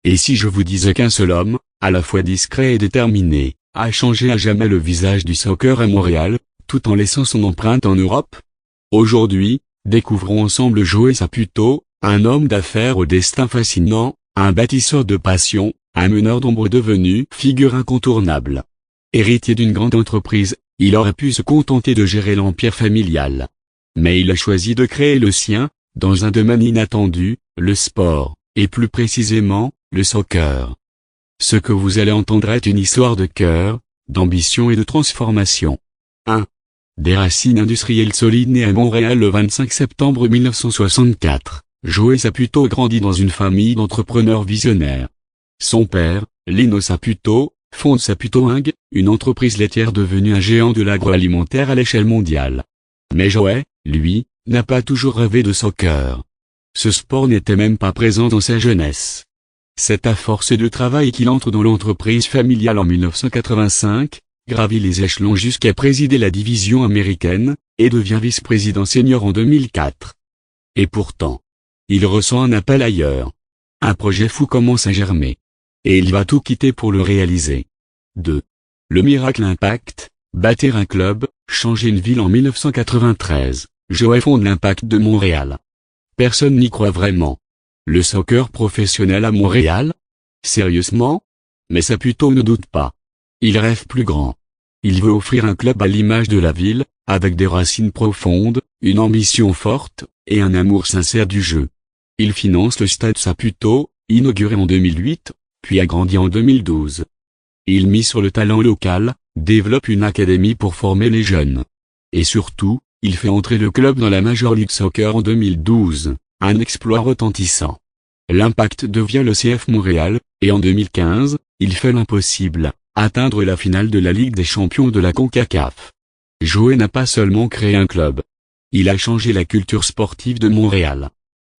Et si je vous disais qu'un seul homme, à la fois discret et déterminé, a changé à jamais le visage du soccer à Montréal, tout en laissant son empreinte en Europe? Aujourd'hui, découvrons ensemble Joey Saputo, un homme d'affaires au destin fascinant, un bâtisseur de passion, un meneur d'ombre devenu figure incontournable. Héritier d'une grande entreprise, il aurait pu se contenter de gérer l'empire familial. Mais il a choisi de créer le sien, dans un domaine inattendu, le sport, et plus précisément, le soccer. Ce que vous allez entendre est une histoire de cœur, d'ambition et de transformation. 1. Des racines industrielles solides. Né à Montréal le 25 septembre 1964, Joey Saputo grandit dans une famille d'entrepreneurs visionnaires. Son père, Lino Saputo, fonde Saputo Inc., une entreprise laitière devenue un géant de l'agroalimentaire à l'échelle mondiale. Mais Joey, lui, n'a pas toujours rêvé de soccer. Ce sport n'était même pas présent dans sa jeunesse. C'est à force de travail qu'il entre dans l'entreprise familiale en 1985, gravit les échelons jusqu'à présider la division américaine, et devient vice-président senior en 2004. Et pourtant, il ressent un appel ailleurs. Un projet fou commence à germer. Et il va tout quitter pour le réaliser. 2. Le miracle Impact, bâtir un club, changer une ville. En 1993, Joey fonde l'Impact de Montréal. Personne n'y croit vraiment. Le soccer professionnel à Montréal? Sérieusement? Mais Saputo ne doute pas. Il rêve plus grand. Il veut offrir un club à l'image de la ville, avec des racines profondes, une ambition forte, et un amour sincère du jeu. Il finance le stade Saputo, inauguré en 2008, puis agrandi en 2012. Il mise sur le talent local, développe une académie pour former les jeunes. Et surtout, il fait entrer le club dans la Major League Soccer en 2012, un exploit retentissant. L'Impact devient le CF Montréal, et en 2015, il fait l'impossible, atteindre la finale de la Ligue des Champions de la CONCACAF. Joey n'a pas seulement créé un club. Il a changé la culture sportive de Montréal.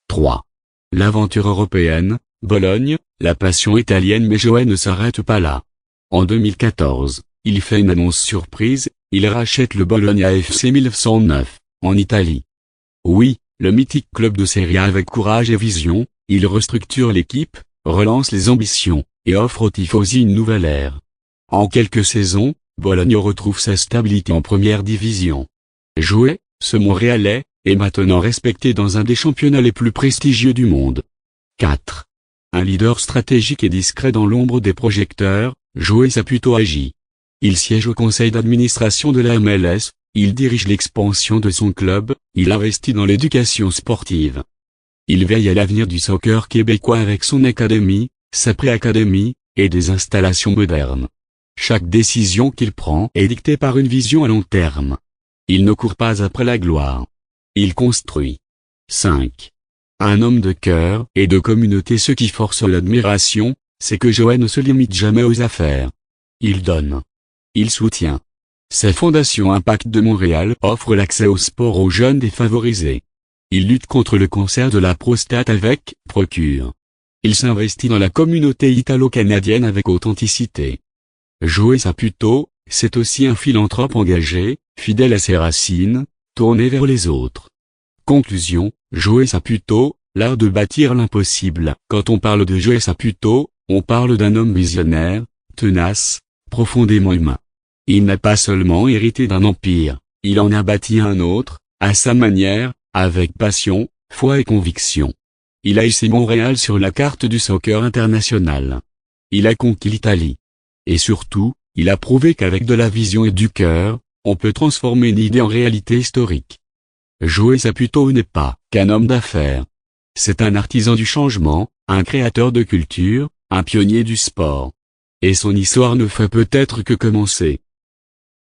3. L'aventure européenne, Bologne, la passion italienne. Mais Joey ne s'arrête pas là. En 2014, il fait une annonce surprise, il rachète le Bologna FC 1909, en Italie. Oui, le mythique club de Serie A. Avec courage et vision, il restructure l'équipe, relance les ambitions, et offre aux tifosi une nouvelle ère. En quelques saisons, Bologne retrouve sa stabilité en première division. Joey, ce Montréalais, est maintenant respecté dans un des championnats les plus prestigieux du monde. 4. Un leader stratégique et discret dans l'ombre des projecteurs, Joey Saputo agit. Il siège au conseil d'administration de la MLS, il dirige l'expansion de son club, il investit dans l'éducation sportive. Il veille à l'avenir du soccer québécois avec son académie, sa pré-académie, et des installations modernes. Chaque décision qu'il prend est dictée par une vision à long terme. Il ne court pas après la gloire. Il construit. 5. Un homme de cœur et de communauté. Ce qui force l'admiration, c'est que Joey ne se limite jamais aux affaires. Il donne. Il soutient. Sa fondation Impact de Montréal offre l'accès au sport aux jeunes défavorisés. Il lutte contre le cancer de la prostate avec Procure. Il s'investit dans la communauté italo-canadienne avec authenticité. Joey Saputo, c'est aussi un philanthrope engagé, fidèle à ses racines, tourné vers les autres. Conclusion, Joey Saputo, l'art de bâtir l'impossible. Quand on parle de Joey Saputo, on parle d'un homme visionnaire, tenace, profondément humain. Il n'a pas seulement hérité d'un empire, il en a bâti un autre, à sa manière, avec passion, foi et conviction. Il a hissé Montréal sur la carte du soccer international. Il a conquis l'Italie. Et surtout, il a prouvé qu'avec de la vision et du cœur, on peut transformer une idée en réalité historique. Joey Saputo n'est pas qu'un homme d'affaires. C'est un artisan du changement, un créateur de culture, un pionnier du sport. Et son histoire ne fait peut-être que commencer.